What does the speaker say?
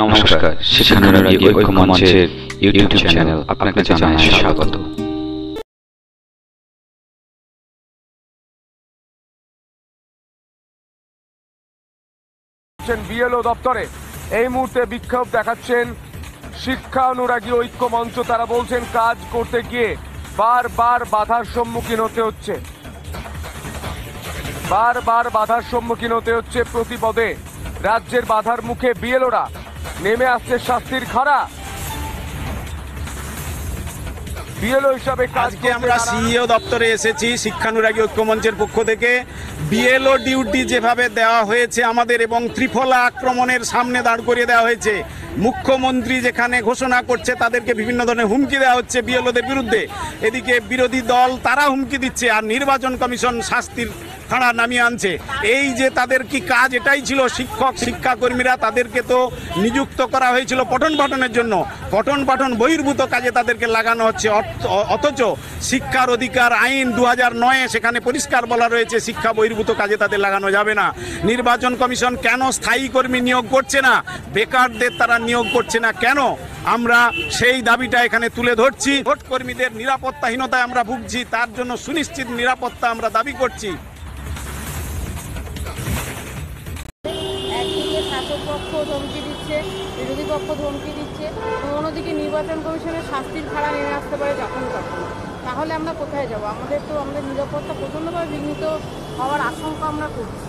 নমস্কার, শিক্ষানুরাগী ঐক্য মঞ্চের ইউটিউব চ্যানেল আপনাকে জানাই স্বাগত। বিএলও দপ্তরে এই মুহূর্তে বিক্ষোভ দেখাচ্ছেন শিক্ষা অনুরাগী ঐক্য মঞ্চ। তারা বলছেন কাজ করতে গিয়ে বারবার বাধার সম্মুখীন হতে হচ্ছে, প্রতি পদে রাজ্যের বাধার মুখে বিএলওরা নেমে আসছে শাস্তির খাড়া। বিএলও হিসাবে আজকে আমরা সিইও দপ্তরে এসেছি শিক্ষানুরাগী ঐক্য মঞ্চের পক্ষ থেকে। বিএলও ডিউটি যেভাবে দেওয়া হয়েছে আমাদের, এবং ত্রিফলা আক্রমণের সামনে দাঁড় করিয়ে দেওয়া হয়েছে, মুখ্যমন্ত্রী যেখানে ঘোষণা করছে তাদেরকে বিভিন্ন ধরনের হুমকি দেওয়া হচ্ছে বিএলওদের বিরুদ্ধে, এদিকে বিরোধী দল তারা হুমকি দিচ্ছে, আর নির্বাচন কমিশন শাস্তির খাড়া নামিয়ে আনছে। এই যে তাদের কি কাজ, এটাই ছিল শিক্ষক শিক্ষাকর্মীরা, তাদেরকে তো নিযুক্ত করা হয়েছিল পঠন পাঠনের জন্য, পঠন পাঠন বহির্ভূত কাজে তাদেরকে লাগানো হচ্ছে। অথচ শিক্ষার অধিকার আইন 2009 সেখানে পরিষ্কার বলা রয়েছে শিক্ষা বহির্ভূত কাজে তাদের লাগানো যাবে না। নির্বাচন কমিশন কেন স্থায়ী কর্মী নিয়োগ করছে না, বেকারদের তারা নিয়োগ করছে না কেন? আমরা সেই দাবিটা এখানে তুলে ধরছি। ভোট কর্মীদের নিরাপত্তাহীনতায় আমরা ভুগছি, তার জন্য সুনিশ্চিত নিরাপত্তা আমরা দাবি করছি। একদিকে শাসক পক্ষ ধমকি দিচ্ছে, বিরোধী পক্ষ ধমকি দিচ্ছে, অন্যদিকে নির্বাচন কমিশনের শাস্তির খাড়া নেমে আসতে পারে যখন তখন। তাহলে আমরা কোথায় যাব? আমাদের নিরাপত্তা প্রচণ্ডভাবে বিঘ্নিত হওয়ার আশঙ্কা আমরা করছি।